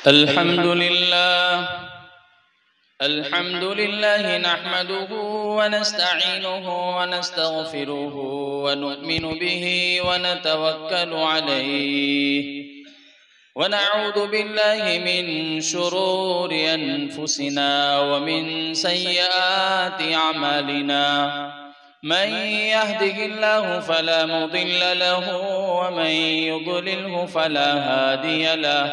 अल्हम्दुलिल्लाह नहमदुहु व नस्तईनुहु व नस्तगफिरुहु व नु'मिनु बिही व नतवक्कलु अलैहि व नऊज़ु बिल्लाहि मिन शुरूरि अनफुसिना व मिन सय्यिआति अमालिना मन यहदिहिल्लाहु फला मुदिल्ल लहु व मन युद्लिलहु फला हादिय लहु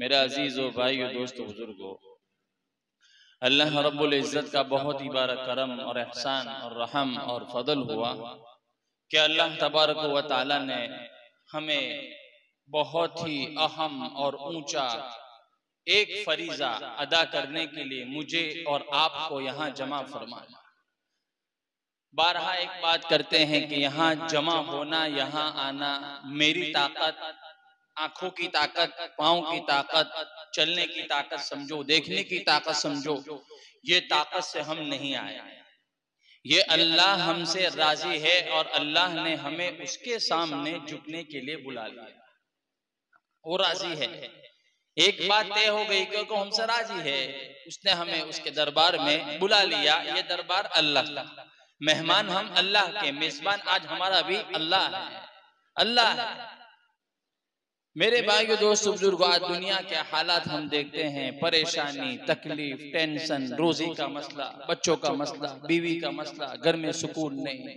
मेरे अजीज़ों भाइयों दोस्तों बुजुर्गों, अल्लाह रब्बुल इज़्ज़त का बहुत ही बड़ा करम और एहसान और रहम और फजल हुआ कि अल्लाह तबारक व तआला ने हमें बहुत ही अहम और ऊंचा एक फरीजा अदा करने के लिए मुझे और आपको यहाँ जमा फरमाया। बारहा एक बात करते हैं कि यहाँ जमा होना, यहाँ आना मेरी ताकत, आंखों की ताकत, पाँव की ताकत, चलने की ताकत समझो, देखने की ताकत समझो, ये ताकत से हम नहीं आए। ये अल्लाह हमसे राजी है और अल्लाह ने हमें उसके सामने झुकने के लिए बुला लिया। वो राजी है। एक बात तय हो गई क्योंकि हमसे राजी है, उसने हमें उसके दरबार में बुला लिया। ये दरबार अल्लाह का, मेहमान हम अल्लाह के, मेजबान आज हमारा भी अल्लाह है। अल्लाह है। मेरे भाइयों दोस्तों बुजुर्गों, आज दुनिया के हालात हम देखते हैं, परेशानी, तकलीफ, टेंशन, रोजी का मसला, बच्चों का मसला, बीवी का मसला, घर में सुकून नहीं,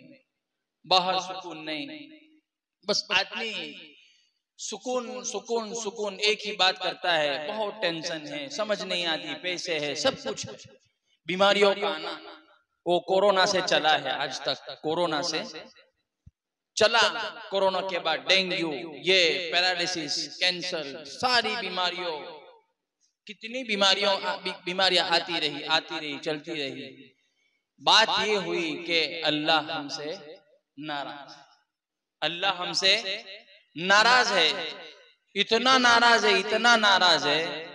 बाहर सुकून नहीं, बस आदमी सुकून सुकून सुकून एक ही बात करता है। बहुत टेंशन है, समझ नहीं आती, पैसे है, सब कुछ, बीमारियों का आना, वो कोरोना से चला है, आज तक कोरोना से चला। कोरोना के बाद डेंगू, ये पैरालिसिस, कैंसर, सारी बीमारियों, कितनी बीमारियां आती रही चलती रही। बात ये हुई कि अल्लाह हमसे नाराज, अल्लाह हमसे नाराज है, इतना नाराज है, इतना नाराज है,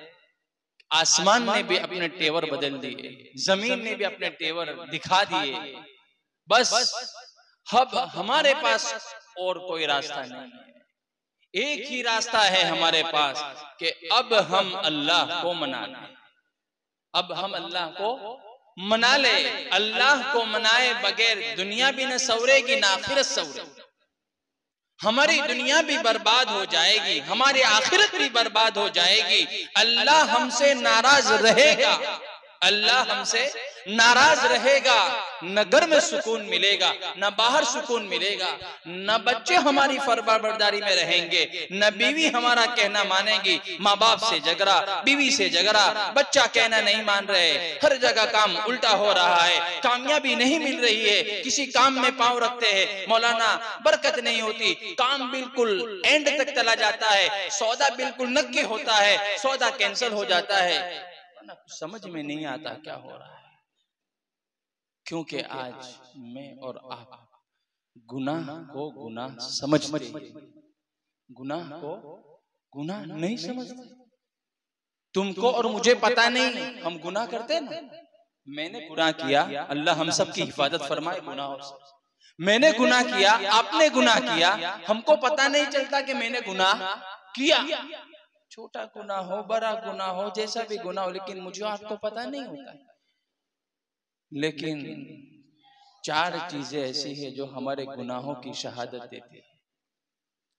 आसमान ने भी अपने तेवर बदल दिए, जमीन ने भी अपने तेवर दिखा दिए। बस अब हमारे पास और कोई रास्ता नहीं है, एक ही रास्ता है हमारे पास कि अब हम अल्लाह को मना लें, अब हम अल्लाह को मना ले। अल्लाह को मनाए बगैर दुनिया भी न सवरेगी, ना आखिरत सवरेगी। हमारी दुनिया भी बर्बाद हो जाएगी, हमारी आखिरत भी बर्बाद हो जाएगी। अल्लाह हमसे नाराज रहेगा, अल्लाह हमसे नाराज रहेगा, न घर में सुकून मिलेगा, न बाहर सुकून मिलेगा, न बच्चे हमारी फरमाबरदारी में रहेंगे, न बीवी हमारा कहना मानेगी। माँ बाप से झगड़ा, बीवी से झगड़ा, बच्चा कहना नहीं मान रहे, हर जगह काम उल्टा हो रहा है, कामयाबी नहीं मिल रही है, किसी काम में पांव रखते हैं मौलाना बरकत नहीं होती, काम बिल्कुल एंड तक चला जाता है, सौदा बिल्कुल नक्की होता है, सौदा कैंसिल हो जाता है, समझ में नहीं आता क्या हो रहा है। क्योंकि आज मैं और आप गुनाह को गुनाह समझते, गुनाह को गुनाह नहीं समझते। तुमको और मुझे पता नहीं, हम गुनाह करते हैं ना। मैंने गुनाह किया, अल्लाह हम सब की हिफाजत फरमाए गुनाहों से। मैंने गुनाह किया, आपने गुनाह किया, हमको पता नहीं चलता कि मैंने गुनाह किया। छोटा गुनाह हो, बड़ा गुनाह हो, जैसा भी गुनाह हो, लेकिन मुझे आपको पता नहीं होता। लेकिन चार चीजें ऐसी है जो हमारे गुनाहों की शहादत देती है।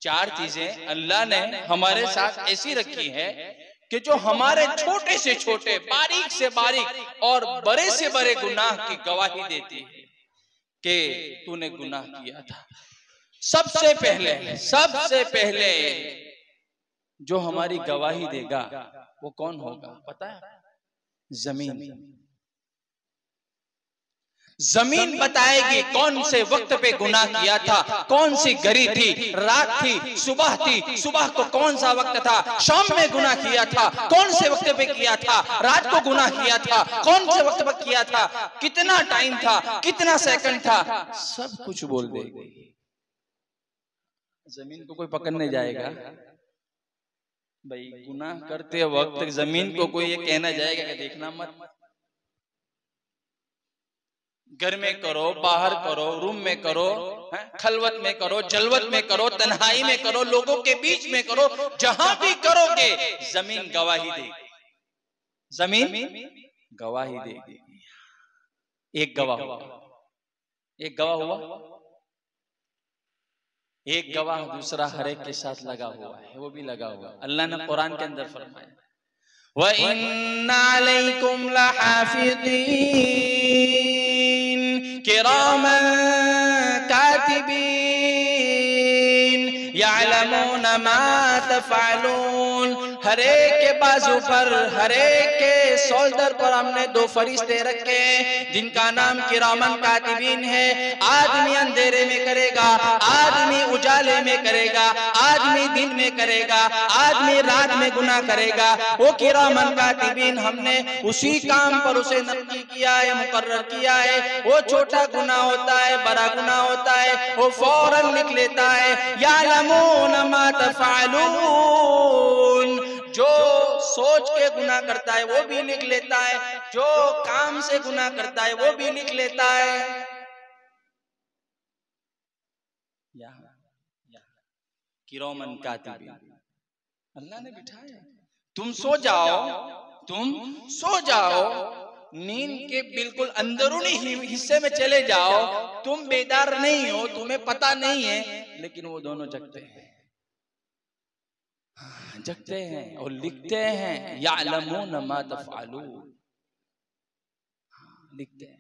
4 चीजें अल्लाह ने हमारे साथ ऐसी रखी है कि जो हमारे छोटे से छोटे, बारीक से बारीक और बड़े से बड़े गुनाह की गवाही देती है कि तूने गुनाह किया था। सबसे पहले जो हमारी गवाही देगा वो कौन होगा पता है? जमीन बताएगी कौन से वक्त पे गुनाह किया था, कौन सी घड़ी थी, रात थी, सुबह थी, सुबह को कौन सा वक्त था, शाम में गुनाह किया था, कौन से वक्त पे किया था, रात को गुनाह किया था, कौन से वक्त पे किया था, कितना टाइम था, कितना सेकंड था, सब कुछ बोल देगी। जमीन को कोई पकड़ नहीं जाएगा भाई। गुनाह करते वक्त जमीन को कोई ये कहना जाएगा कि देखना मत, घर में करो, बाहर करो, रूम में करो, खलवत में करो, जलवत में करो, तन्हाई में करो, लोगों के बीच में करो, जहां भी करोगे जमीन गवाही देगी। जमीन गवाही देगी। एक गवाह हुआ, एक गवाह दूसरा हर एक के साथ लगा हुआ है, वो भी लगा हुआ। अल्लाह ने कुरान के अंदर फरमाया, व इन्ना अलैकुम लहाफिज़ीन किरामन कातिबीन यअलमून मा तफ़अलून। हर एक के बाजू पर, हर एक के शोल्डर पर हमने 2 फरिश्ते रखे जिनका नाम किरामन कातिबीन है। आदमी अंधेरे में करेगा, आदमी उजाले में करेगा, आदमी दिन में करेगा, आदमी रात में गुनाह करेगा। वो किरामन कातिबीन हमने उसी काम पर उसे नक्की किया है, मुकर्रर किया है। वो छोटा गुनाह होता है, बड़ा गुनाह होता है, वो फौरन लिख लेता है। यअलमून मा तफ़अलून, जो सोच के गुनाह करता है वो भी लिख लेता है, जो काम से गुनाह करता है वो भी लिख लेता है। किरामन कातिबीन अल्लाह ने बिठाया। तुम सो जाओ, नींद के बिल्कुल अंदरूनी हिस्से में चले जाओ, तुम बेदार नहीं हो, तुम्हें पता नहीं है, लेकिन वो दोनों जगते हैं और लिखते हैं। यअलमून मा तफ़अलून, लिखते हैं।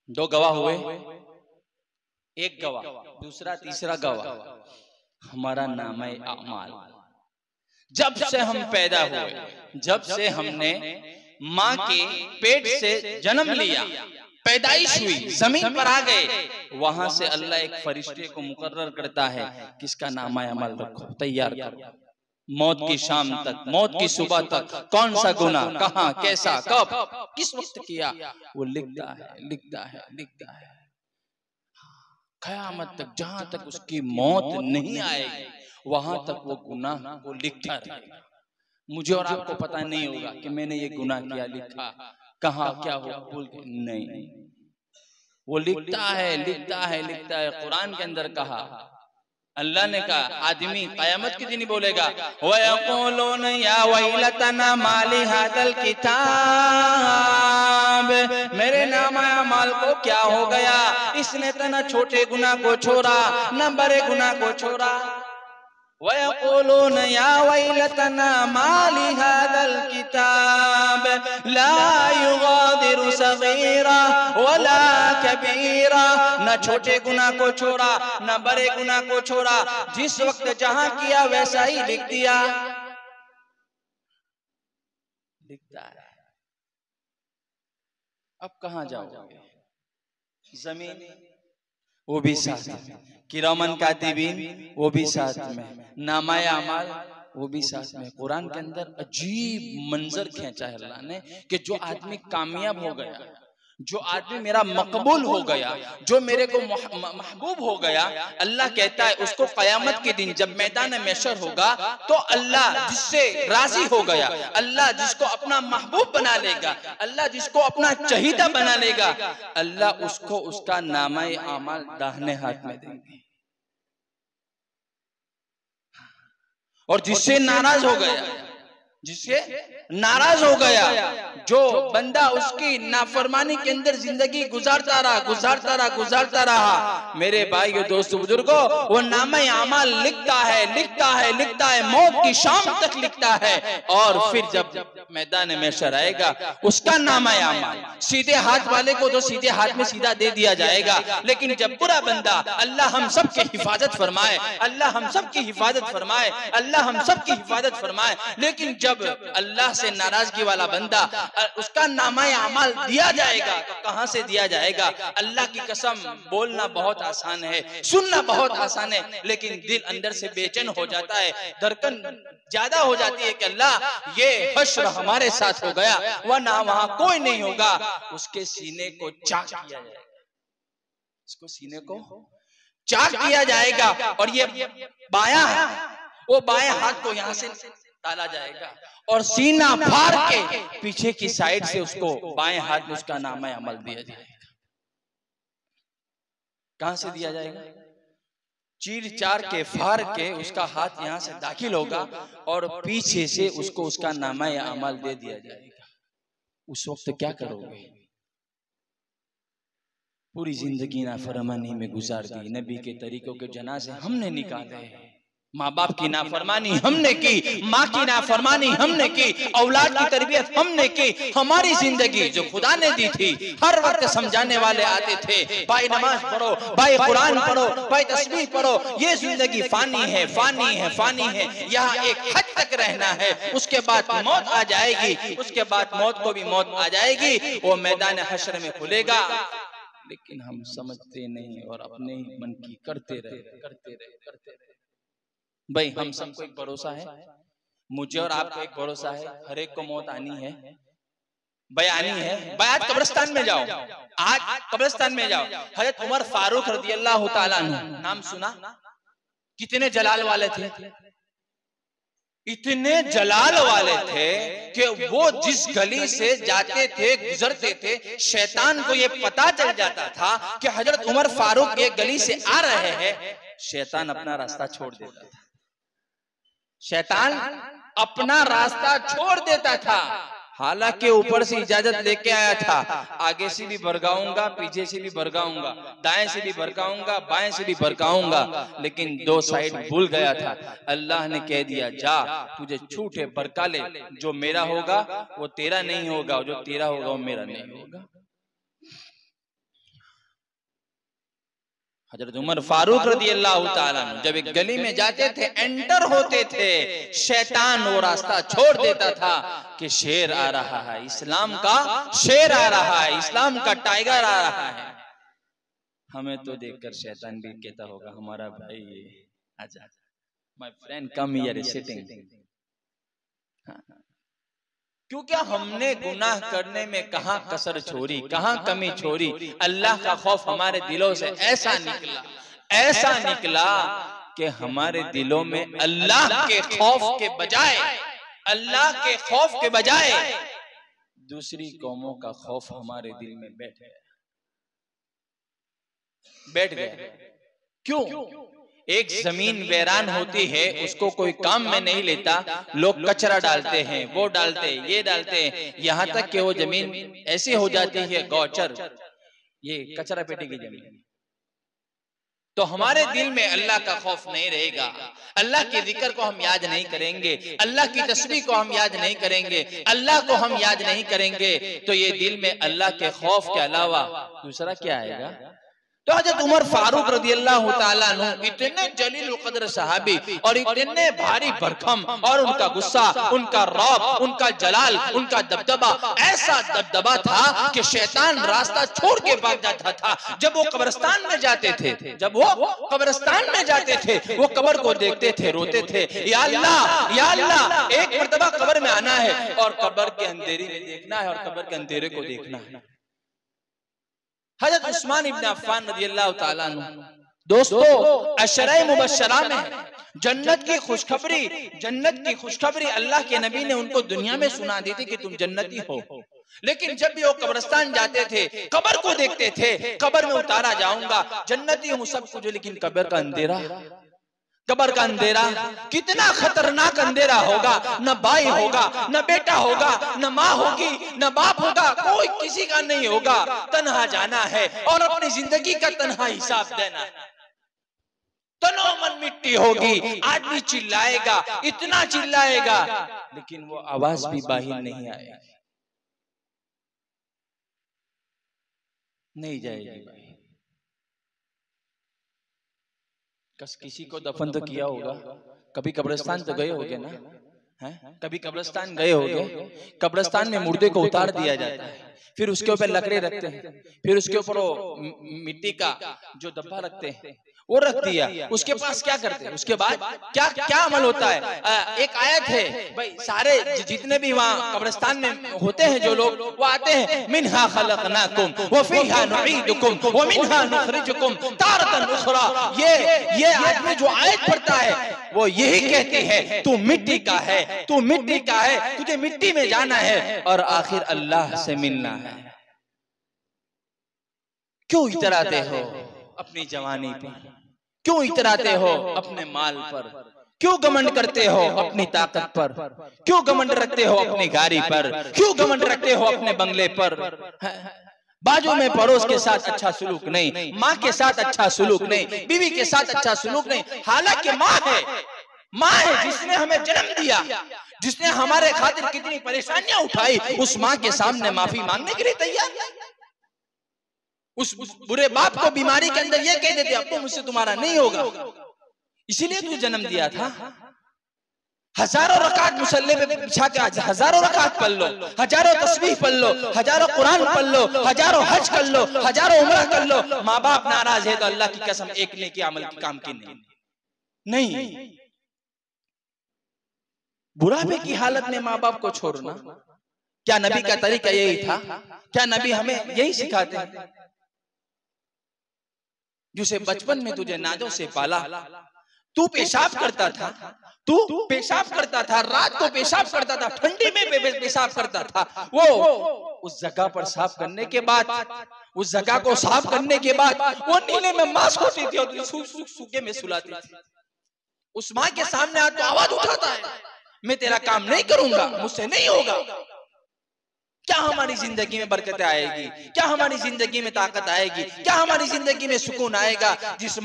दो गवाह हुए, एक गवाह, दूसरा तीसरा गवाह। हमारा नामे अमाल, जब से हम पैदा हुए, जब से हमने माँ के पेट से जन्म लिया, पैदाइश हुई, जमीन पर आ गए, वहां से अल्लाह एक फरिश्ते को मुकर्रर करता है, किसका नामा अमल रखो, तैयार करो। मौत की शाम तक, मौत की सुबह तक कौन सा गुनाह, कहां, कैसा, कब, किस वक्त किया, वो लिखता है। क़यामत तक, जहां तक उसकी मौत नहीं आएगी वहां तक वो गुनाह को लिखता रहेगा। मुझे और आपको पता नहीं होगा कि मैंने ये गुनाह किया, लिखा, कहा, क्या हुआ, भूल गए, नहीं, वो लिखता है। कुरान के अंदर कहा, अल्लाह ने कहा, आदमी क़यामत के दिन ही बोलेगा, वयक़ूलून या वैलतना माली हादल किताब, मेरे नामा अमाल को क्या हो गया, इसने तो न छोटे गुनाह को छोड़ा न बड़े गुनाह को छोड़ा। वयक़ूलून या वैलतना माली हादल किताब ला युगादिरु सगीरा वला कबीरा, न छोटे गुनाह को छोड़ा न बड़े गुनाह को छोड़ा, जिस वक्त जहां किया वैसा ही लिख दिया। लिखता है। अब कहां जाओगे? जमीन वो भी साथ में, किरामन कातिबीन वो भी साथ में, नामाए अमाल वो भी साथ में। कुरान के अंदर अजीब मंजर खींचा है अल्लाह ने कि जो आदमी कामयाब हो गया, जो आदमी मेरा मकबूल हो गया, जो मेरे को महबूब हो गया, अल्लाह कहता है उसको क़यामत के दिन जब मैदान महशर होगा तो अल्लाह जिससे राजी हो गया, अल्लाह जिसको अपना महबूब बना लेगा, अल्लाह जिसको अपना चहीदा बना लेगा, अल्लाह उसको उसका नामा अमाल दाहिने हाथ में देंगे। और जिससे नाराज हो गया, जिससे नाराज हो गया, जो बंदा उसकी नाफरमानी के अंदर जिंदगी गुजारता रहा, मेरे भाइयों दोस्तों बुजुर्गों, वो नामे आमाल लिखता है, मौत की शाम तक लिखता है। और फिर जब मैदान महशर आएगा, उसका नामे आमाल सीधे हाथ वाले को तो सीधे हाथ में सीधा दे दिया जाएगा, लेकिन जब बुरा बंदा, अल्लाह हम सब की हिफाजत फरमाए, अल्लाह हम सब की हिफाजत फरमाए, अल्लाह हम सब की हिफाजत फरमाए, लेकिन जब अल्लाह से नाराजगी वाला बंदा, उसका नामा अमाल दिया जाएगा, तो कहां से दिया जाएगा? अल्लाह की कसम, बोलना बहुत आसान है, सुनना बहुत आसान है, लेकिन दिल अंदर से बेचैन हो जाता है, धड़कन ज्यादा हो जाती है कि अल्लाह ये हश्र हमारे साथ हो गया, वरना वहां कोई नहीं होगा। उसके सीने को चाक किया जाएगा, उसको सीने को चाक किया जाएगा, और ये बायां है, वो बाएं हाथ को यहां से डाला जाएगा और सीना फाड़ के पीछे की साइड से उसको बाएं हाथ में उसका नामा अमल दिया जाएगा। कहां से दिया जाएगा? चीर चार के फाड़ के उसका हाथ यहां से दाखिल होगा और पीछे से उसको उसका नामा अमल दे दिया जाएगा। उस वक्त क्या करोगे? पूरी जिंदगी नाफरमानी में गुजार दी, नबी के तरीकों के जनाजे हमने निकाले, माँ बाप की नाफरमानी हमने की, माँ की नाफरमानी हमने की, औलाद की तरबियत हमने की। हमारी जिंदगी जो खुदा ने दी थी, हर वक्त समझाने वाले आते थे, भाई नमाज पढ़ो, भाई कुरान पढ़ो, भाई तस्बीह पढ़ो, ये जिंदगी फानी है, फानी है, फानी है, यहाँ एक हद तक रहना है, उसके बाद मौत आ जाएगी, उसके बाद मौत को भी मौत आ जाएगी, वो मैदान हश्र में खुलेगा। लेकिन हम समझते नहीं और अपने ही मन की करते रहे। भाई हम सबको एक भरोसा है, मुझे और आपको एक भरोसा है, हर एक को मौत आनी है, बयानी है। भाई आज कब्रिस्तान में जाओ, आज कब्रिस्तान में जाओ, हजरत उमर फारूक रज़ियल्लाहु ताला अन्हु, नाम सुना? कितने जलाल वाले थे, इतने जलाल वाले थे कि वो जिस गली से जाते थे, गुजरते थे, शैतान को ये पता चल जाता था कि हजरत उमर फारूक ये गली से आ रहे हैं, शैतान अपना रास्ता छोड़ देता था, शैतान अपना रास्ता छोड़ देता था। हालांकि ऊपर से इजाजत लेके आया था, आगे से भी भड़काऊंगा, पीछे से भी भड़काऊंगा, दाएं से भी भड़काऊंगा, बाएं से भी भड़काऊंगा, लेकिन दो साइड भूल गया था। अल्लाह ने कह दिया, जा तुझे छूटे भड़का ले, जो मेरा होगा वो तेरा नहीं होगा, जो तेरा होगा वो मेरा नहीं होगा। हजरत उमर फारूक रज़ियल्लाहु ताला अन्हु जब एक गली में जाते थे, एंटर होते थे, शैतान वो रास्ता छोड़ देता था कि शेर आ रहा है, इस्लाम का शेर आ रहा है, इस्लाम का टाइगर आ रहा है। हमें तो देखकर शैतान भी कहता होगा, हमारा भाई आजा, my friend come here sitting. क्योंकि हमने गुनाह करने में कहां कसर छोड़ी, कहां कमी छोड़ी। अल्लाह का खौफ हमारे दिलों से ऐसा निकला कि हमारे दिलों में अल्लाह के खौफ के बजाय दूसरी कौमों का खौफ हमारे दिल में बैठ गया। क्यों? एक जमीन वीरान होती है, उसको कोई काम में नहीं लेता, लोग कचरा डालते हैं, वो डालते हैं, ये डालते हैं, यहाँ तक कि वो जमीन ऐसी हो जाती है गौचर, ये कचरा पेटी की जमीन। तो हमारे दिल में अल्लाह का खौफ नहीं रहेगा, अल्लाह के जिक्र को हम याद नहीं करेंगे, अल्लाह की तस्बीह को हम याद नहीं करेंगे, अल्लाह को हम याद नहीं करेंगे, तो ये दिल में अल्लाह के खौफ के अलावा दूसरा क्या आएगा? तो हजरत उमर फारूक रज़ियल्लाहु ताला अन्हु इतने जलील कद्र सहाबी और इतने भारी भरकम, और उनका गुस्सा, उनका रौब, उनका जलाल, उनका दबदबा ऐसा दबदबा था कि शैतान रास्ता छोड़ के भाग जाता था। जब वो कब्रिस्तान में जाते थे, वो कब्र को देखते थे, रोते थे, या अल्लाह, एक मर्तबा कब्र में आना है और कब्र के अंधेरे में देखना है, और कब्र के अंधेरे को देखना है। हजरत उस्मान इब्न अफ़्फ़ान रज़ियल्लाहु ताला अन्हु दोस्तों अशरा मुबश्शरा में जन्नत की खुशखबरी अल्लाह के नबी ने उनको दुनिया में सुना दी थी कि तुम जन्नती हो। लेकिन जब भी वो कब्रिस्तान जाते थे, कब्र को देखते थे, कब्र में उतारा जाऊंगा, जन्नती हूँ सब कुछ, लेकिन कब्र का अंधेरा, कब्र का अंधेरा कितना खतरनाक अंधेरा होगा। न भाई होगा, न बेटा होगा, न माँ होगी, न बाप होगा, कोई किसी का नहीं होगा। तन्हा जाना है और अपनी जिंदगी का तन्हा हिसाब देना है। तनो मन मिट्टी होगी, आदमी चिल्लाएगा, इतना चिल्लाएगा, लेकिन वो आवाज भी बाहर नहीं आएगी, नहीं जाएगी भाई। किसी को दफन तो किया होगा, कभी कब्रिस्तान तो गए होगे ना, हैं? कभी कब्रिस्तान गए होगे। कब्रिस्तान में मुर्दे को उतार दिया जाता है, फिर उसके ऊपर लकड़े रखते हैं, फिर उसके ऊपर वो मिट्टी का जो डब्बा रखते हैं वो रख दिया। उसके पास क्या करते हैं, उसके बाद क्या क्या अमल होता है। एक आयत है भाई, सारे जितने भी वहाँ कब्रिस्तान में होते हैं जो लोग, वो आते हैं मिन्हा खलकनाकुम व फीहा नुईदुकुम व मिन्हा नुखरिजुकुम तारतन उखरा। ये आदमी जो आयत पढ़ता है वो यही कहती है, तू मिट्टी का है, तू मिट्टी का है, तुझे मिट्टी में जाना है और आखिर अल्लाह से मिलना है। क्यों इतराते हो अपनी जवानी पर, क्यों इतराते हो अपने माल पर, क्यों घमंड करते हो अपनी ताकत पर, क्यों घमंड रखते हो अपनी गाड़ी पर, क्यों घमंड रखते हो अपने बंगले पर। बाजू में पड़ोस के साथ अच्छा सुलूक नहीं, माँ के साथ अच्छा सुलूक नहीं, बीवी के साथ अच्छा सुलूक नहीं। हालांकि माँ है जिसने हमें जन्म दिया, जिसने हमारे खातिर कितनी परेशानियां उठाई, उस माँ के सामने माफी मांगने के लिए तैयार नहीं। उस बुरे बाप को बीमारी के अंदर ये कह देते, अब तो मुझसे तुम्हारा नहीं होगा, इसीलिए तू जन्म दिया था। हजारों रकात मुसल्ले पे बिछा के हजारों रकात पढ़ लो, हजारों तस्बीह पढ़ लो, हजारों कुरान पढ़ लो, हजारों हज कर लो, हजारों उम्रा कर लो, माँ बाप नाराज है तो अल्लाह की कसम एक नेकी अमल की काम की नहीं। बुढ़ापे की हालत में माँ बाप को छोड़ना, क्या नबी का तरीका यही था? क्या नबी हमें यही सिखाते हैं? जिसे बचपन में तुझे नाजों से पाला, तू पेशाब करता था, तू पेशाब करता था, रात को पेशाब करता था, ठंडी में पेशाब करता था, वो उस जगह पर साफ करने के बाद, उस जगह को साफ करने के बाद वो नीले में मांस होती थी और सूखे में सुलाती थी। उस माँ के सामने आ तो आवाज उठाता है, मैं तेरा काम नहीं करूंगा, मुझसे नहीं होगा। क्या हमारी जिंदगी में बरकत आएगी? क्या हमारी जिंदगी में ताकत आएगी? क्या हमारी जिंदगी में सुकून आएगा? जिस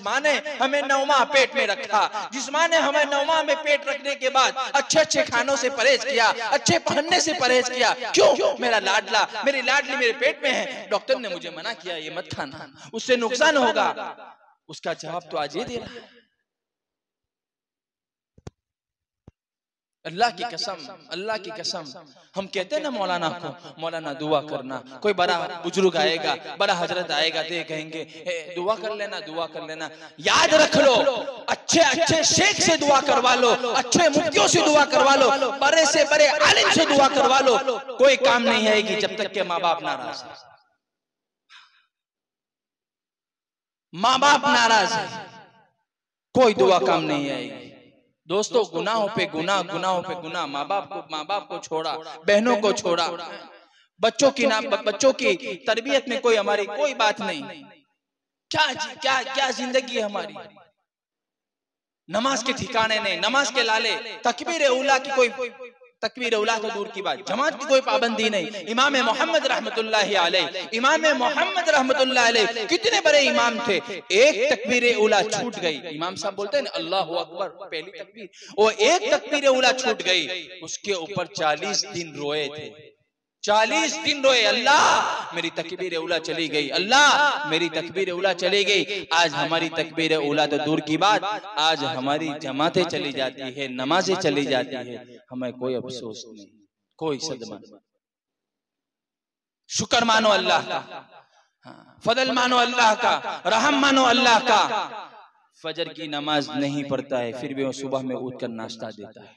माँ ने हमें 9 माह पेट में रखा, जिस माँ ने हमें 9 माह में पेट रखने के बाद अच्छे खानों से परहेज किया, अच्छे पहनने से परहेज किया। क्यों? मेरा लाडला, मेरी लाडली मेरे पेट में है, डॉक्टर ने मुझे मना किया ये मत खाना, उससे नुकसान होगा। उसका जवाब तो आज ये दे रहा है। अल्लाह की कसम, अल्लाह की कसम, हम कहते हैं ना मौलाना को, मौलाना दुआ करना, कोई बड़ा बुजुर्ग आएगा, बड़ा हजरत आएगा तो कहेंगे दुआ कर लेना, दुआ कर लेना। याद रख लो, अच्छे शेख से दुआ करवा लो, अच्छे मुफ्तियों से दुआ करवा लो, बड़े से बड़े आलिम से दुआ करवा लो, कोई काम नहीं आएगी जब तक के माँ बाप नाराज है। माँ बाप नाराज है, कोई दुआ काम नहीं आएगी। दोस्तों, गुनाहों पे गुनाह, गुनाहों पे गुनाह। माँ बाप को छोड़ा, बहनों को छोड़ा, बच्चों की तरबियत में कोई हमारी कोई बात नहीं। क्या जिंदगी है हमारी? नमाज के ठिकाने नहीं, नमाज के लाले, तकबीर उला की कोई तकबीर उला तो दूर की बात, जमात की कोई पाबंदी नहीं। इमाम मोहम्मद रहमतुल्लाहि अलैह, इमाम मोहम्मद रहमतुल्लाहि अलैह कितने बड़े इमाम थे, एक तकबीर उला छूट गई, इमाम साहब बोलते हैं अल्लाहु अकबर, पहली तकबीर, वो एक तकबीर उला छूट गई, उसके ऊपर 40 दिन रोए थे, 40 दिन रोए, अल्लाह मेरी तकबीर उला चली गई, अल्लाह मेरी तकबीर उला चली गई। आज हमारी तकबीर उला तो दूर की बात, आज हमारी जमातें चली जाती है, नमाजें चली जाती है, हमें कोई अफसोस नहीं, कोई सदमा नहीं। शुक्र मानो अल्लाह का, फजल मानो अल्लाह का, रहम मानो अल्लाह का। फजर की नमाज नहीं पढ़ता है, फिर भी वो सुबह में उठकर नाश्ता देता है।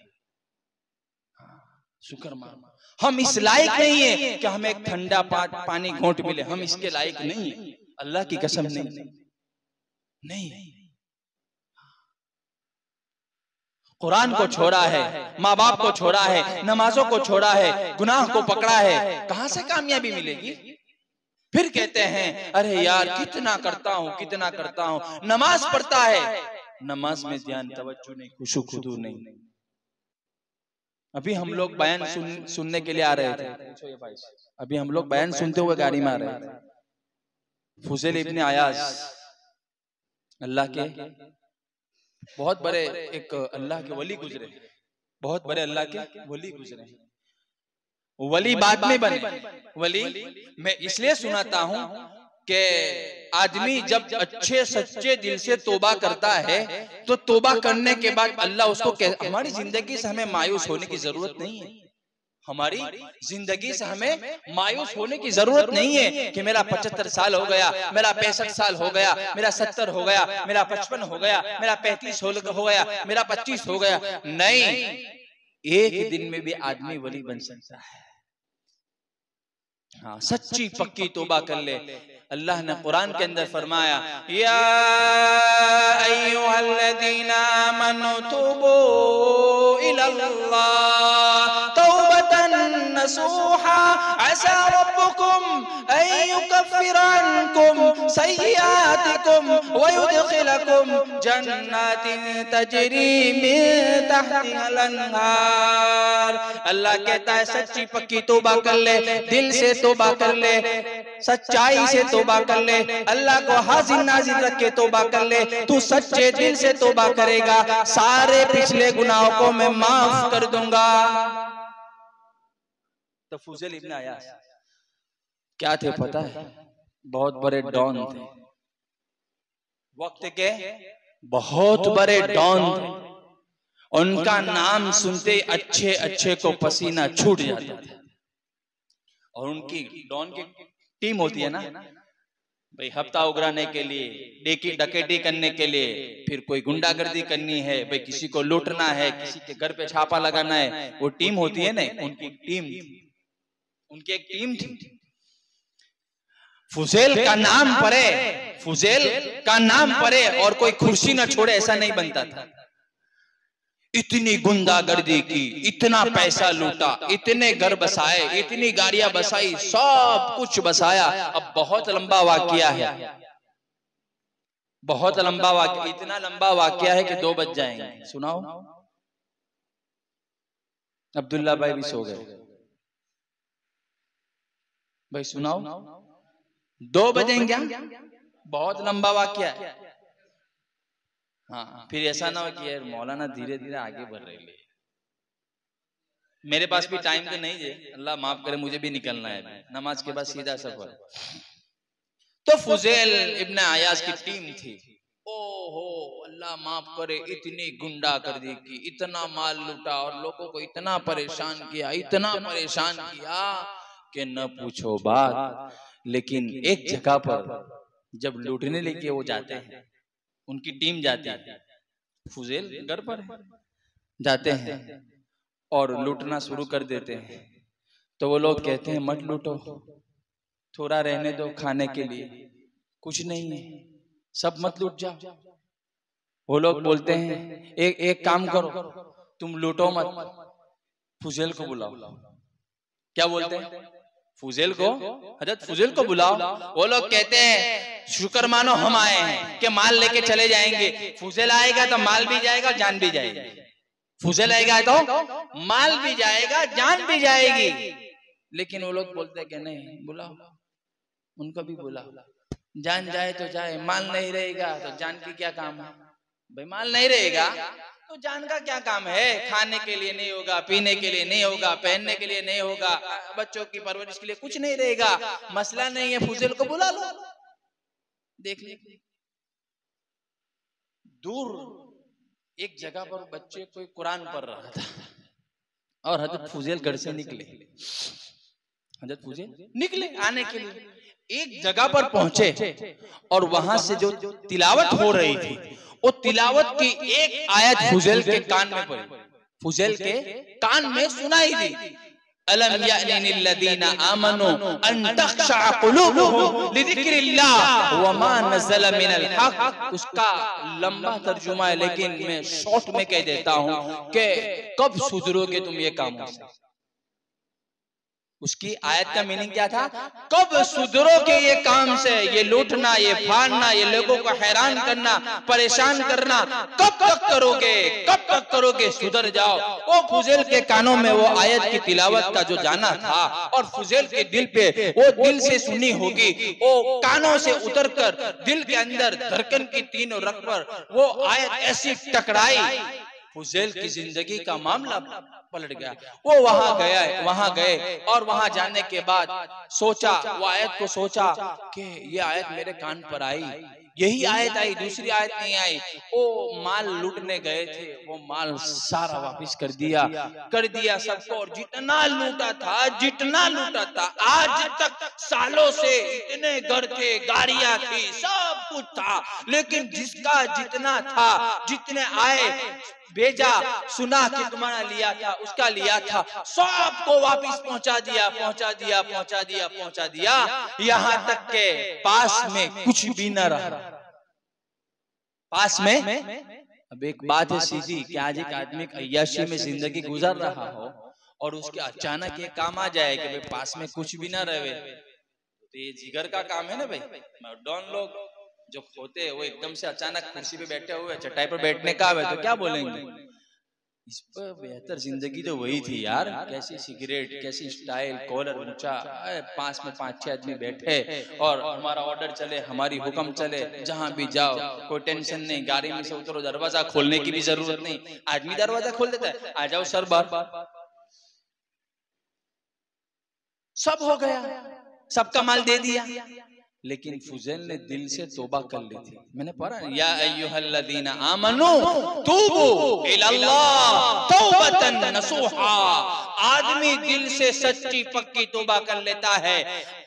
शुक्र मानो। हम इस लायक नहीं है कि हमें एक ठंडा पानी घोंट मिले, हम इसके लायक नहीं है, अल्लाह की कसम नहीं। कुरान को छोड़ा है, माँ बाप को छोड़ा है, नमाजों को छोड़ा है, गुनाह को पकड़ा है, कहां से कामयाबी मिलेगी? फिर कहते हैं अरे यार कितना करता हूं, नमाज पढ़ता है, नमाज में ध्यान, तवज्जो नहीं, खुशू खुदू नहीं। अभी हम लोग बयान सुनने के लिए आ रहे थे, अभी हम लोग बयान सुनते हुए गाड़ी में आ रहे थे। फुज़ैल इब्न अयाज अल्लाह के बहुत बड़े एक अल्लाह के वली गुजरे, बहुत बड़े अल्लाह के वली गुजरे। वली बाद में बने। वली मैं इसलिए सुनाता हूं कि आदमी जब अच्छे सच्चे दिल से तौबा करता है तो तौबा करने के बाद अल्लाह उसको हमारी जिंदगी से हमें मायूस होने की जरूरत नहीं है। हमारी जिंदगी से हमें मायूस होने की जरूरत नहीं है कि मेरा 75 साल हो गया, मेरा 65 साल हो गया, मेरा 70 हो गया, मेरा 55 हो गया, मेरा 35 हो गया, मेरा 25 हो गया। नहीं, एक दिन में भी आदमी वली बन सकता है। हाँ, सच्ची पक्की तौबा कर ले। अल्लाह ने कुरान के अंदर फरमाया, या अय्युहल्लज़ीना आमनू तूबू इलल्लाह तौबतन नसूहा असा रब्बुकुम अन युकफ्फिरा अन्कुम सय्यातिकुम व युदखिलकुम जन्नातिन तजरी मिन तहतिहल अन्हार। अल्लाह कहता है सच्ची पक्की तौबा कर ले, दिल से तौबा कर ले, सच्चाई से तौबा कर ले, अल्लाह को हाजिर नाजिर रख के तौबा कर ले। तू सच्चे दिल से तौबा करेगा, सारे पिछले गुनाहों को मैं माफ कर दूंगा। तो फुज़ैल इब्न अयाज क्या थे पता है? बहुत बड़े डॉन थे, वक्त के बहुत बड़े डॉन थे। उनका नाम सुनते अच्छे अच्छे को पसीना छूट जाता था। और उनकी डॉन की टीम होती है ना भाई, हफ्ता उगराने के लिए, डकैती करने के लिए, फिर कोई गुंडागर्दी करनी है भाई, किसी को लूटना है, किसी के घर पे छापा लगाना है, वो टीम होती है ना, उनकी टीम, उनकी एक टीम थी। फुज़ैल का नाम पड़े, फुज़ैल का नाम पड़े और कोई कुर्सी न छोड़े, ऐसा नहीं बनता था। इतनी गुंडागर्दी की, इतना पैसा लूटा, इतने घर बसाए, इतनी गाड़ियां बसाई, सब कुछ बसाया। अब बहुत लंबा वाकया है, बहुत लंबा वाकया, इतना लंबा वाकया है कि 2 बज जाएंगे। सुनाओ, अब्दुल्ला भाई भी सो गए भाई, सुनाओ, 2 बजेंगे, बहुत लंबा वाकया है। हाँ, फिर ऐसा ना हो कि यार मौलाना धीरे धीरे आगे बढ़ रहे हैं, मेरे पास भी टाइम तो नहीं है, अल्लाह माफ करे, मुझे भी निकलना है, नमाज के बाद सीधा सफर। तो फुज़ैल इब्न अयाज की टीम थी, ओहो अल्लाह माफ करे, इतनी गुंडागर्दी की, इतना माल लूटा और लोगों को इतना परेशान किया, इतना परेशान किया कि न पूछो बात। लेकिन एक जगह पर जब लूटने लेके वो जाते हैं, उनकी टीम जाती है, फुज़ैल घर पर जाते हैं और लूटना शुरू कर देते हैं। तो वो लोग कहते हैं मत लूटो, थोड़ा रहने दो, खाने के लिए कुछ नहीं है, सब मत लूट जाओ। वो लोग बोलते हैं एक काम करो, तुम लूटो मत, फुज़ैल को बुलाओ। क्या बोलते हैं? फुज़ैल को, हजरत फुज़ैल को बुलाओ। वो लोग कहते हैं शुक्र मानो हम आए हैं कि माल लेके चले जाएंगे। फुज़ैल आएगा तो माल भी जाएगा, जान भी जाएगी। फुज़ैल आएगा तो माल भी जाएगा, जान भी जाएगी। लेकिन वो लोग बोलते हैं कि नहीं, बुलाओ, उनको भी बुलाओ, जान जाए तो जाए, माल नहीं रहेगा तो जान की क्या काम है भाई? माल नहीं रहेगा तो जान का क्या काम है? खाने के लिए नहीं होगा, पीने के लिए नहीं होगा, पहनने के लिए नहीं होगा, बच्चों की परवरिश के लिए कुछ नहीं रहेगा, मसला नहीं है, फुज़ैल को बुला लो। देख ले, दूर एक जगह पर बच्चे कोई कुरान पढ़ रहा था और हजरत फुज़ैल घर से निकले, हजरत फुज़ैल निकले आने के लिए, एक जगह पर पहुंचे और वहां से जो तिलावत हो रही थी, वो तिलावत की एक आयत फुज़ैल के कान में पड़ी, फुज़ैल के कान में सुनाई दी। अलम यअनिल्लज़ीना आमनू अन तख़शअ क़ुलूबुहुम लिज़िक्रिल्लाह व मा नज़ल मिनल हक़। उसका लंबा तर्जुमा है, लेकिन मैं शॉर्ट में कह देता हूं कि कब सुधरोगे तुम ये काम से। उसकी आयत का मीनिंग क्या था? कब सुधरोगे ये काम से, ये लूटना, ये फाड़ना, ये लोगों को हैरान करना, परेशान करना, कब तक करोगे, कब तक करोगे, सुधर जाओ। वो फुजैल के कानों में वो आयत की तिलावत का जो जाना था और फुजैल के दिल पे वो दिल से सुनी होगी, वो कानों से उतरकर दिल के अंदर धड़कन की तीनों रग पर वो आयत ऐसी टकराई, फुजैल की जिंदगी का मामला पलट गया। वो वहां गए और वहां जाने के बाद सोचा, वो आयत को सोचा कि ये आयत मेरे कान पर आई, यही आयत आई, दूसरी आयत नहीं आई। वो माल लूटने गए थे, वो माल सारा वापस कर दिया सबको, और जितना लूटा था आज तक सालों से, इतने घर थे, गाड़ियां थी, सब कुछ था, लेकिन जिसका जितना था, जितने आए भेजा, सुना कि तुम्हारा लिया था, उसका लिया था, सबको वापस पहुंचा दिया, यहाँ तक के पास में कुछ भी न रहा। पास में अब एक बात है सीधी कि आज एक आदमी अय्याशी में जिंदगी गुजार रहा हो और उसके अचानक ये काम आ जाए कि भाई पास में कुछ भी ना रहे, तो ये जिगर का काम है ना भाई। डॉन लोग जो होते हैं वो एकदम से अचानक कुर्सी पे बैठे हुए, चटाई पर बैठने का है तो क्या बोलेंगे? इस पर बेहतर जिंदगी तो वही थी यार, कैसी सिगरेट, कैसी स्टाइल, कॉलर ऊंचा, पास में 5-6 आदमी बैठे और हमारा ऑर्डर चले, हमारी हुक्म चले, जहां भी जाओ कोई टेंशन नहीं, गाड़ी में से उतरो, दरवाजा खोलने की भी जरूरत नहीं, आदमी दरवाजा खोल देता है, आ जाओ सर बार, सब हो गया, सबका माल दे दिया। लेकिन फुजैल ने दिल से तौबा कर ली थी। मैंने पढ़ा, या अय्युहल्लज़ीना आमनू तूबू इलल्लाह तौबतन नसूहा। आदमी दिल से सच्ची पक्की तौबा कर लेता है,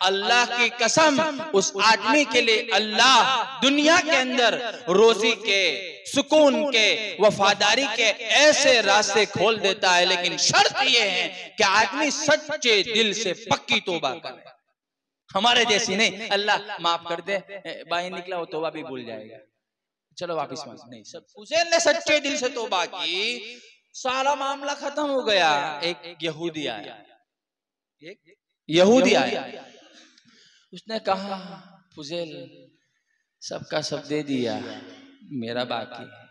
अल्लाह की कसम उस आदमी के लिए अल्लाह दुनिया के अंदर रोजी के, सुकून के, वफादारी के ऐसे रास्ते खोल देता है। लेकिन शर्त यह है कि आदमी सच्चे दिल से पक्की तौबा करे, हमारे जैसी नहीं, अल्लाह माफ कर दे, बाहर निकला वो तौबा भी भूल जाएगा, चलो वापिस नहीं। सब फुजैल ने सच्चे दिल से तौबा की, सारा मामला खत्म हो गया। एक यहूदी आया, उसने कहा फुजैल सबका सब दे दिया, मेरा बाकी है।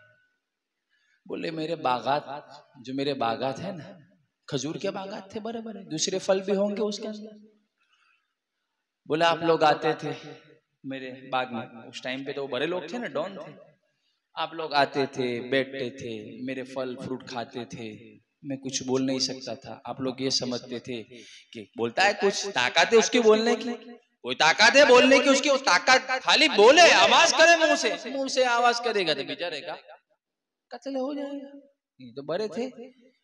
बोले मेरे बागात, जो मेरे बागात है ना, खजूर के बागात थे बड़े बड़े, दूसरे फल भी होंगे उसके अंदर। बोले आप लोग आते थे मेरे बाग में, उस टाइम पे तो वो बड़े लोग थे ना, डॉन थे, आप लोग आते थे, बैठते थे, मेरे फल फ्रूट खाते थे, मैं कुछ बोल नहीं सकता था। आप लोग ये समझते थे कि बोलता है कुछ ताकत है उसकी बोलने की, कोई ताकत है बोलने की उसकी, वो ताकत खाली बोले, आवाज करे, मुंह से आवाज करेगा तो बेचारेगा कत्ल हो जाएगा। ये तो बड़े थे,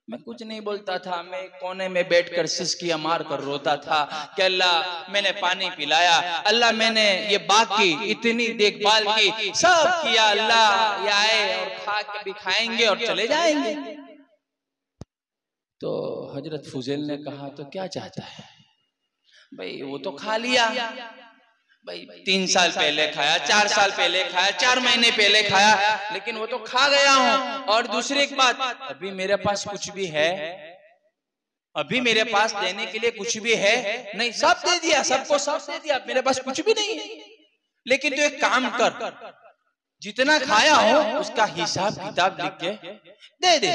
मैं कुछ नहीं बोलता था, मैं कोने में बैठकर सिसकियां मार कर रोता था कि अल्लाह मैंने पानी पिलाया, अल्लाह मैंने ये बाग की इतनी देखभाल की, सब किया, अल्लाह ये आए और खा के भी खाएंगे और चले जाएंगे। तो हजरत फुजैल ने कहा तो क्या चाहता है भाई, वो तो खा लिया भाई, 3 साल पहले खाया, 4 साल पहले खाया, 4 महीने पहले खाया, लेकिन वो तो खा गया हूं। और दूसरी एक बात, अभी मेरे पास कुछ भी है, अभी मेरे पास देने के लिए कुछ भी है नहीं, सब दे दिया, सबको सब दे दिया, मेरे पास कुछ भी नहीं है। लेकिन तू एक काम कर, जितना खाया हो उसका हिसाब किताब लिख के दे दे,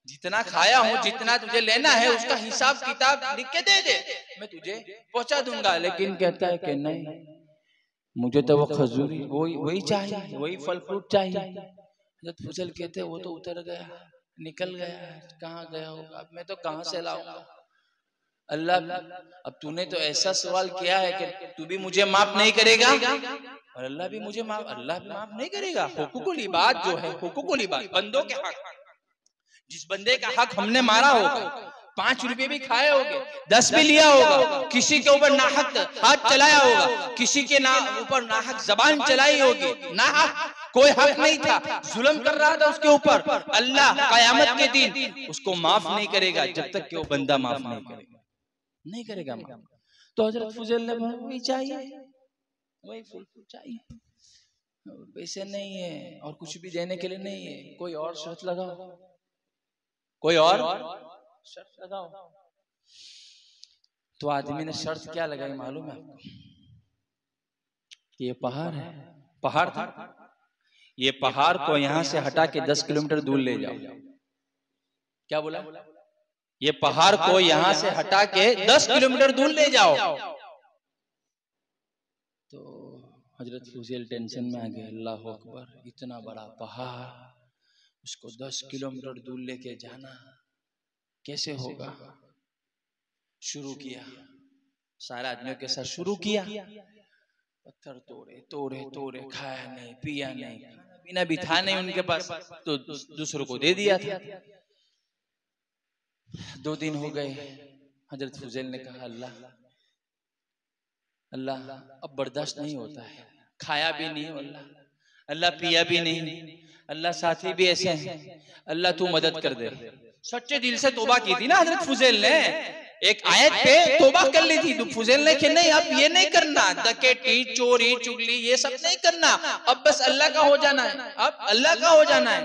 जितना खाया हूं, जितना तुझे लेना है उसका हिसाब किताब लिख के दे दे, मैं तुझे पहुंचा दूंगा। लेकिन कहता है कि नहीं, मुझे तो वो खजूरी वही चाहिए, वही फल फ्रूट चाहिए। हज़रत फुजैल कहते वो तो उतर गया, निकल गया, कहाँ गया होगा, मैं तो कहाँ से लाऊंगा। अल्लाह अब तूने तो ऐसा सवाल किया है कि तू भी मुझे माफ नहीं करेगा और अल्लाह भी मुझे अल्लाह भी माफ नहीं करेगा। हुकूकुल इबाद जो है, हुकूकुल इबाद, बंदों के हक, जिस बंदे का हक हमने मारा होगा, 5 रुपए भी खाए होंगे, 10 भी लिया होगा, किसी के ऊपर नाहक हाथ चलाया होगा, किसी के ऊपर नाहक जबान चलाई होगी, नाहक कोई हक नहीं था, जुल्म कर रहा था उसके ऊपर, अल्लाह कयामत के दिन उसको माफ नहीं करेगा जब तक कि वो बंदा माफ नहीं करेगा माफ। तो हजरत फुजैल ने वही चाहिए, वही फूल चाहिए, पैसे नहीं है और कुछ भी देने के लिए नहीं है, कोई और शर्त लगाओ, कोई और शर्त लगाओ। तो आदमी ने शर्त क्या लगाई मालूम है आपको? ये पहाड़ है, पहाड़ था, ये पहाड़ को यहां से हटा के 10 किलोमीटर दूर ले जाओ। क्या बोला? ये पहाड़ को यहां से हटा के 10 किलोमीटर दूर ले जाओ। तो हजरत फुज़ैल टेंशन में आ गए, अल्लाह अकबर, इतना बड़ा पहाड़, उसको 10 किलोमीटर दूर लेके जाना कैसे होगा? शुरू किया, सारे आदमियों के साथ शुरू किया, पत्थर तोड़े तोड़े तोड़े, खाया नहीं पिया नहीं, खाना पीना भी था नहीं उनके पास, तो दूसरों को दे दिया था। 2 दिन हो गए, हजरत फुज़ैल ने कहा अल्लाह अल्लाह अब बर्दाश्त नहीं होता है, खाया भी नहीं अल्लाह, अल्लाह पिया भी नहीं अल्लाह, साथी भी ऐसे हैं, अल्लाह तू मदद कर दे। सच्चे दिल से तौबा की थी ना हजरत फुज़ैल ने, एक आयत पे तौबा कर ली थी। तो फुज़ैल ने कि नहीं अब ये नहीं करना, डकैती चोरी चुगली ये सब नहीं करना, अब बस अल्लाह का हो जाना है, अब अल्लाह का हो जाना है।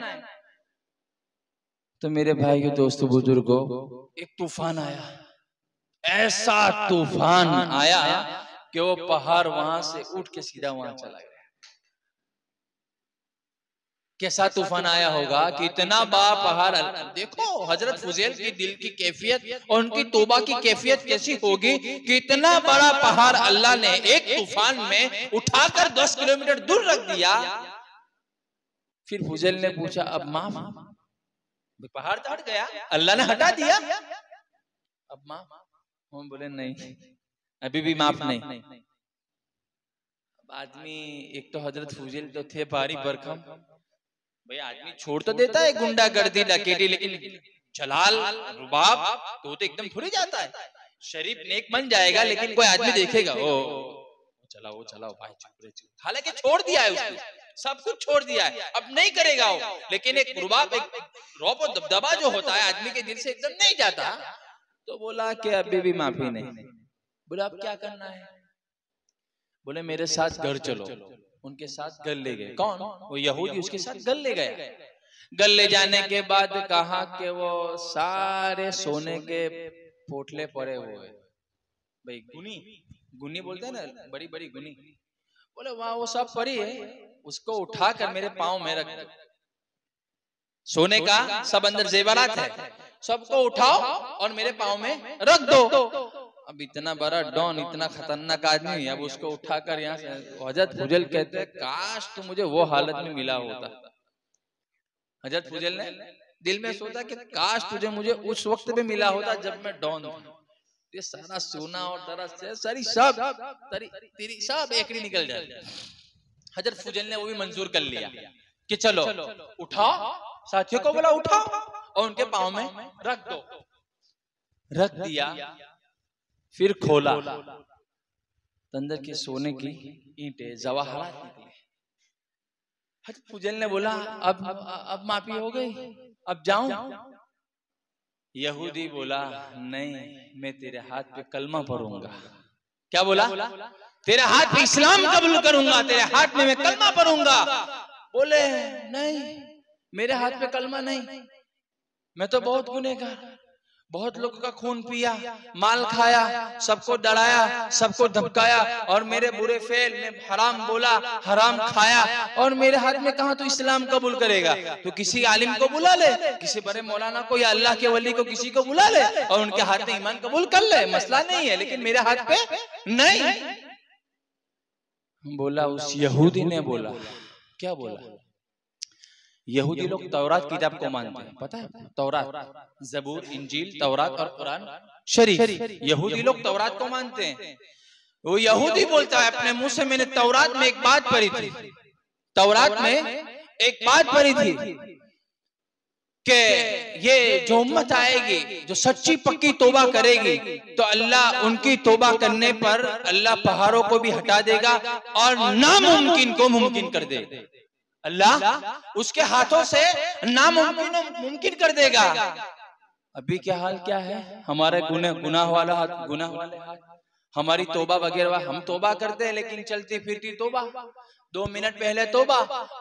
तो मेरे भाइयों दोस्तों बुजुर्गों, एक तूफान आया, ऐसा तूफान आया कि वो पहाड़ वहां से उठ के सीधा वहां चला गया। कैसा तूफान आया होगा कि इतना बड़ा पहाड़, देखो हजरत फुज़ैल की दिल की कैफियत और उनकी तौबा की कैफियत कैसी होगी कि इतना बड़ा पहाड़ अल्लाह ने एक तूफान में उठाकर 10 किलोमीटर दूर रख दिया। फिर फुज़ैल ने पूछा अब माफ? पहाड़ तो हट गया, अल्लाह ने हटा दिया, अब माफ? हम बोले नहीं, अभी भी माफ नहीं। अब आदमी, एक तो हजरत फुज़ैल तो थे भारी बरखम, भाई आदमी छोड़ तो देता है गुंडागर्दी डकैती, लेकिन जलाल रुबाब तो एकदम थोड़ी जाता है। शरीफ नेक बन जाएगा, लेकिन कोई आदमी देखेगा ओ चलाओ चलाओ भाई चुप रहे, हालांकि छोड़ दिया है उसने, सब कुछ छोड़ दिया है, अब नहीं करेगा वो, लेकिन एक रुबाब, एक रौब और दबदबा जो होता है आदमी के दिल से एकदम नहीं जाता। तो बोला कि अभी भी माफी नहीं। बोला अब क्या करना है? बोले मेरे साथ घर चलो। उनके साथ घर ले गए। कौन? वो यहूदी, उसके साथ घर ले गया। घर ले जाने के बाद कहा कि वो सारे सोने के पोटले पड़े हुए, भाई गुनी गुनी बोलते हैं ना, बड़ी बड़ी गुनी। बोले वहां वो सब पड़ी है, उसको उठाकर मेरे पाँव में रख दो। सोने का सब अंदर जेवरात है, सबको उठाओ और मेरे पाँव में रख दो। अब इतना बड़ा डॉन, इतना खतरनाक आदमी, अब उसको उठाकर यहाँ से, हजरत फुज़ैल कहते हैं काश तो मुझे वो हालत में मिला होता। हजरत फुज़ैल ने दिल में सोचा कि काश तुझे मुझे उस वक्त पे मिला होता जब मैं डॉन था, ये सारा सोना और तरह से सारी सब तेरी सब एकड़ी निकल जाए। हजरत फुज़ैल ने वो भी मंजूर कर लिया कि चलो उठाओ, साथियों को बोला उठाओ और उनके पाँव में रख दो। रख दिया, फिर खोला, अंदर के सोने की ईंटें जवाहरात निकले। हजरत फुज़ैल ने बोला अब माफी हो गई, अब जाऊं? यहूदी बोला नहीं, मैं तेरे हाथ पे कलमा पढ़ूंगा। क्या बोला? तेरे हाथ पे इस्लाम कबूल करूंगा, तेरे हाथ में मैं कलमा पढ़ूंगा। बोले नहीं, मेरे हाथ पे कलमा नहीं, मैं तो बहुत गुनहगार, बहुत लोगों का खून पिया, माल खाया, सबको डराया, सबको धमकाया, और मेरे बुरे फेल में हराम बोला, हराम खाया, और मेरे हाथ में कहां तू इस्लाम कबूल करेगा? तो किसी आलिम को बुला ले, किसी बड़े मौलाना को या अल्लाह के वली को किसी को बुला ले और उनके हाथ में ईमान कबूल कर ले, मसला नहीं है, लेकिन मेरे हाथ पे नहीं। बोला उस यहूदी ने बोला, क्या बोला? यहूदी लोग तौरात किताब को मानते हैं, पता है? तौरात, ज़बूर, इंजील, तौरात और कुरान शरीफ, यहूदी लोग तौरात को मानते हैं। वो यहूदी बोलता है अपने मुंह से, मैंने तौरात में एक बात पढ़ी थी, तौरात में एक बात पढ़ी थी कि ये जो उम्मत आएगी जो सच्ची पक्की तौबा करेगी तो अल्लाह उनकी तौबा करने पर अल्लाह पहाड़ों को भी हटा देगा और नामुमकिन को मुमकिन कर देगा। अल्लाह उसके हाथों से नामुमकिन मुमकिन कर देगा। अभी क्या हाल क्या है? हमारे गुनाह वाले हाथ, हमारी तौबा वगैरह, हम तौबा करते हैं लेकिन चलती फिरती तौबा, 2 मिनट पहले तौबा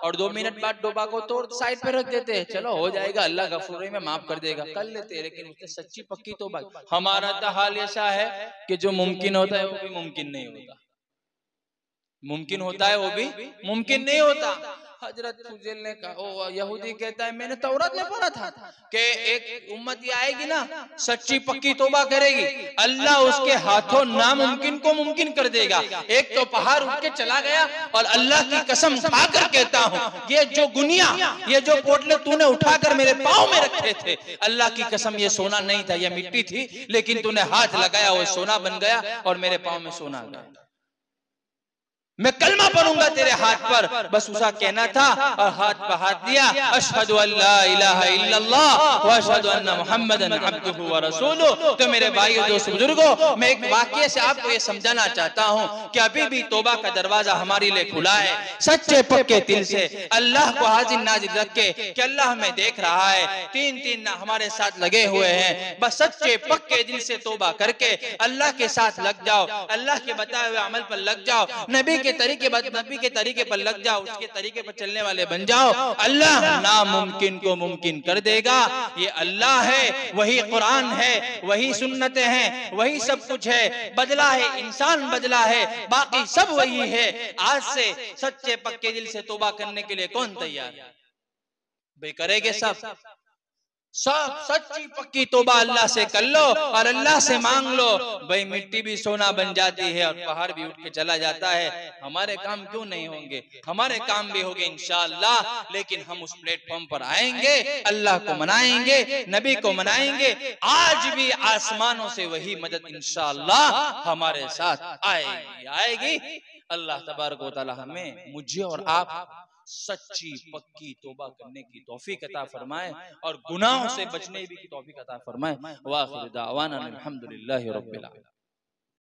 और 2 मिनट बाद तौबा को तोड़ साइड पे रख देते हैं, चलो हो जाएगा, अल्लाह गफूर रहीम में माफ कर देगा, कर लेते हैं। लेकिन उसने सच्ची पक्की तौबा। हमारा तो हाल ऐसा है कि जो मुमकिन होता है वो भी मुमकिन नहीं होता, मुमकिन होता है वो भी मुमकिन नहीं होता। हजरत फुजैल ने कहा, ओ यहूदी कहता है मैंने तौरात में पढ़ा था कि एक उम्मती आएगी ना, सच्ची पक्की तौबा करेगी, अल्लाह उसके हाथों नामुमकिन को मुमकिन कर देगा। एक तो पहाड़ उठ के चला गया और अल्लाह की कसम खाकर कहता हूँ, ये जो गुनिया, ये जो पोटले तूने उठाकर मेरे पाँव में रखे थे, अल्लाह की कसम ये सोना नहीं था, ये मिट्टी थी, लेकिन तूने हाथ लगाया वो सोना बन गया और मेरे पाँव में सोना गया। मैं कलमा पढ़ूंगा तेरे हाथ पर, बस उसका कहना था और हाथ पर हाथ दिया, अशहदु अल्ला इलाहा इल्लल्लाह व अशहदु अन्ना मुहम्मदन अब्दुहु व रसूलुहु। तो मेरे भाइयों दोस्तों बुजुर्गों, मैं एक वाकये से आपको ये समझाना चाहता हूँ कि अभी भी तौबा का दरवाजा हमारे लिए खुला है। सच्चे पक्के दिल से अल्लाह को हाजिर नाजिर रख के कि अल्लाह हमें देख रहा है, 3 हमारे साथ लगे हुए हैं, बस सच्चे पक्के दिल से तौबा करके अल्लाह के साथ लग जाओ, अल्लाह के बताए हुए अमल पर लग जाओ, नबी के तरीके पर लग जाओ, उसके तरीके पर चलने वाले बन जाओ, अल्लाह नामुमकिन को मुमकिन कर देगा। ये अल्लाह है, वही कुरान है, वही सुन्नतें हैं, वही सब कुछ है। बदला है इंसान, बदला है, बाकी सब वही है। आज से सच्चे पक्के दिल से तौबा करने के लिए कौन तैयार है भाई? करेंगे सब सच्ची पक्की तौबा अल्लाह से कर लो और अल्लाह से मांग लो। भाई मिट्टी भी सोना बन जाती है और पहाड़ भी उठ के चला जाता है, हमारे काम क्यों नहीं होंगे? हमारे काम भी होंगे इंशाअल्लाह। लेकिन हम उस प्लेटफॉर्म पर आएंगे, अल्लाह को मनाएंगे, नबी को मनाएंगे। आज भी आसमानों से वही मदद इंशाअल्लाह हमारे साथ आएगी। अल्लाह तबारक व तआला हमें, मुझे और आप सच्ची पक्की तौबा करने की तौफीक अता फरमाए और गुनाहों से बचने की तौफीक अता फरमाए। व आखिर दावाना अल्हम्दुलिल्लाहि रब्बिल आलमीन।